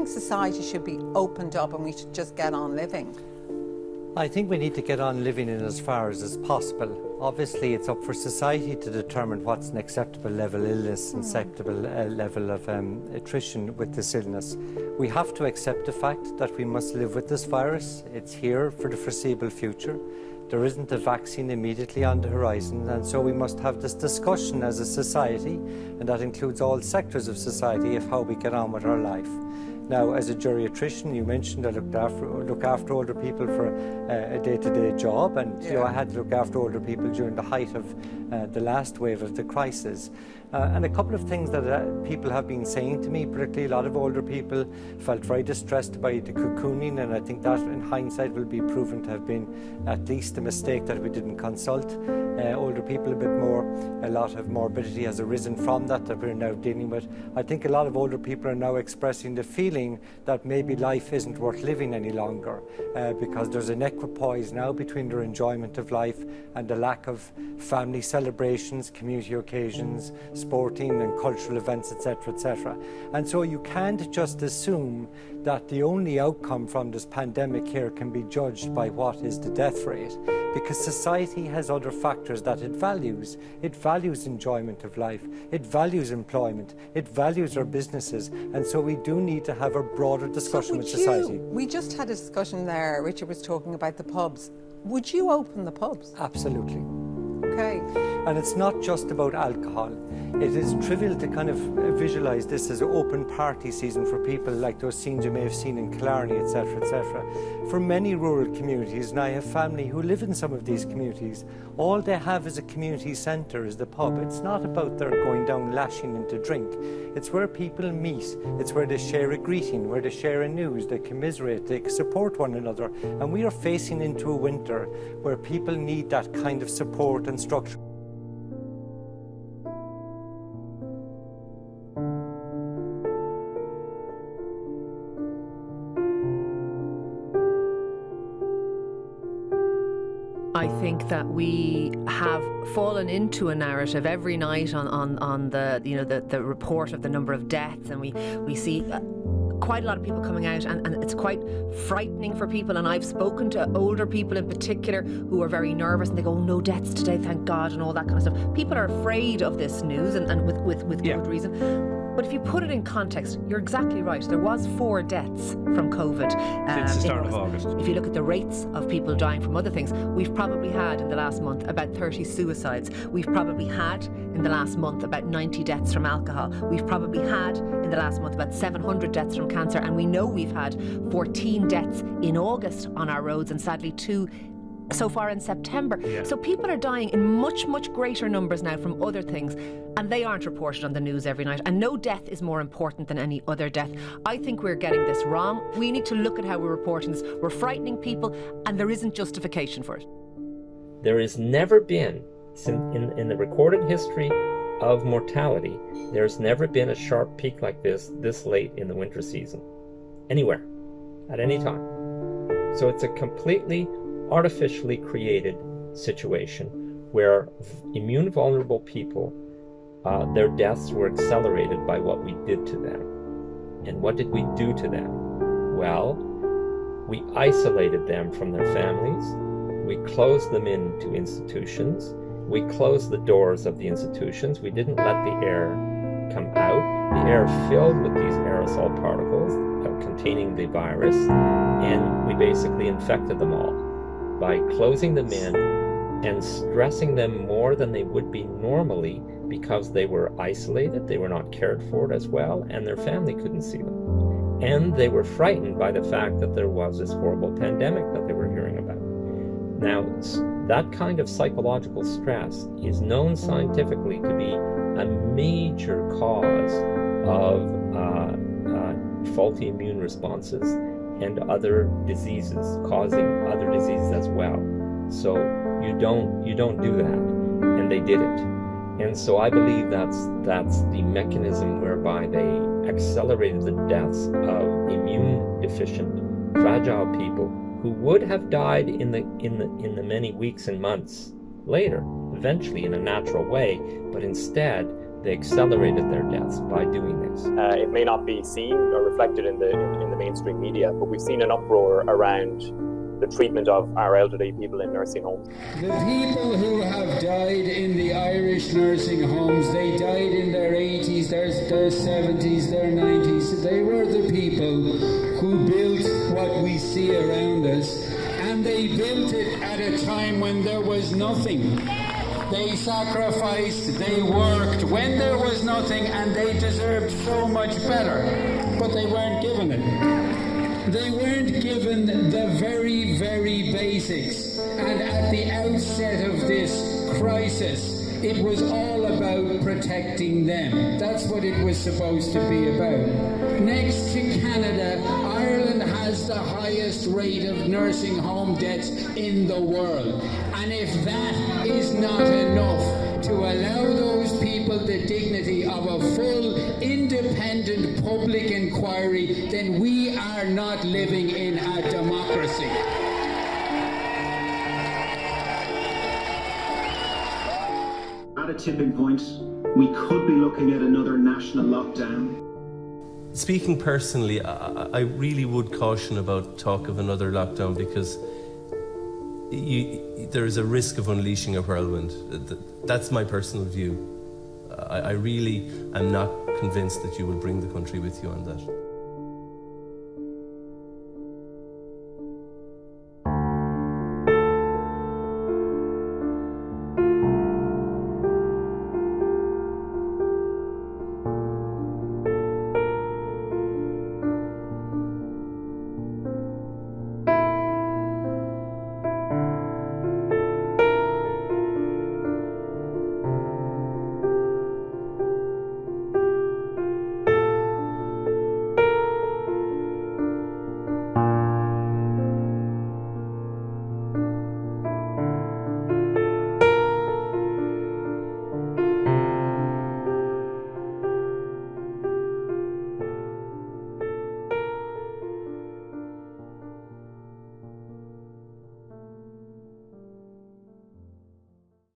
think society should be opened up and we should just get on living? I think we need to get on living in as far as possible. Obviously, it's up for society to determine what's an acceptable level of illness and acceptable level of attrition with this illness. We have to accept the fact that we must live with this virus. It's here for the foreseeable future. There isn't a vaccine immediately on the horizon, and so we must have this discussion as a society, and that includes all sectors of society, of how we get on with our life. Now, as a geriatrician, you mentioned I look after older people for a day-to-day job, and you know, I had to look after older people during the height of the last wave of the crisis. And a couple of things that people have been saying to me, particularly a lot of older people, felt very distressed by the cocooning, and I think that in hindsight will be proven to have been at least a mistake that we didn't consult older people a bit more. A lot of morbidity has arisen from that we're now dealing with. I think a lot of older people are now expressing the feeling that maybe life isn't worth living any longer because there's an equipoise now between their enjoyment of life and the lack of family celebrations, community occasions, sporting and cultural events, etc., etc. And so you can't just assume that the only outcome from this pandemic here can be judged by what is the death rate, because society has other factors that it values. It values enjoyment of life, it values employment, it values our businesses, and so we do need to have a broader discussion with society. We just had a discussion there, Richard was talking about the pubs. Would you open the pubs? Absolutely. Okay. And it's not just about alcohol. It is trivial to kind of visualise this as an open party season for people, like those scenes you may have seen in Killarney, etc., etc. For many rural communities, and I have family who live in some of these communities, all they have as a community centre is the pub. It's not about their going down lashing into drink. It's where people meet. It's where they share a greeting, where they share a news, they commiserate, they support one another. And we are facing into a winter where people need that kind of support and structure. I think that we have fallen into a narrative every night on the, you know, the report of the number of deaths, and we see quite a lot of people coming out, and it's quite frightening for people. And I've spoken to older people in particular who are very nervous, and they go, "Oh, no deaths today, thank God," and all that kind of stuff. People are afraid of this news, and with good reason. But if you put it in context, you're exactly right. There was 4 deaths from COVID since the start of August. If you look at the rates of people dying from other things, we've probably had in the last month about 30 suicides. We've probably had in the last month about 90 deaths from alcohol. We've probably had in the last month about 700 deaths from cancer, and we know we've had 14 deaths in August on our roads, and sadly 2 so far in September. Yeah. So people are dying in much, much greater numbers now from other things, and they aren't reported on the news every night. And no death is more important than any other death. I think we're getting this wrong. We need to look at how we're reporting this. We're frightening people, and there isn't justification for it. There has never been, in the recorded history of mortality, there's never been a sharp peak like this late in the winter season. Anywhere, at any time. So it's a completely artificially created situation where immune vulnerable people, their deaths were accelerated by what we did to them. And what did we do to them? Well, we isolated them from their families. We closed them into institutions. We closed the doors of the institutions. We didn't let the air come out. The air filled with these aerosol particles containing the virus, and we basically infected them all by closing them in and stressing them more than they would be normally, because they were isolated, they were not cared for as well, and their family couldn't see them. And they were frightened by the fact that there was this horrible pandemic that they were hearing about. Now, that kind of psychological stress is known scientifically to be a major cause of faulty immune responses and other diseases, causing other diseases as well. So you don't do that, and they did it. And so I believe that's the mechanism whereby they accelerated the deaths of immune deficient, fragile people who would have died in the many weeks and months later, eventually in a natural way, but instead They accelerated their deaths by doing this. It may not be seen or reflected in the mainstream media, but we've seen an uproar around the treatment of our elderly people in nursing homes. The people who have died in the Irish nursing homes, they died in their 80s, their 70s, their 90s. They were the people who built what we see around us, and they built it at a time when there was nothing. They sacrificed, they worked when there was nothing, and they deserved so much better, but they weren't given it. They weren't given the very, very basics. And at the outset of this crisis, it was all about protecting them. That's what it was supposed to be about. Next to Canada, Ireland has the highest rate of nursing home deaths in the world. And if that is not enough to allow those people the dignity of a full, independent public inquiry, then we are not living in a democracy. At a tipping point, we could be looking at another national lockdown. Speaking personally, I really would caution about talk of another lockdown, because there is a risk of unleashing a whirlwind. That's my personal view. I really am not convinced that you will bring the country with you on that.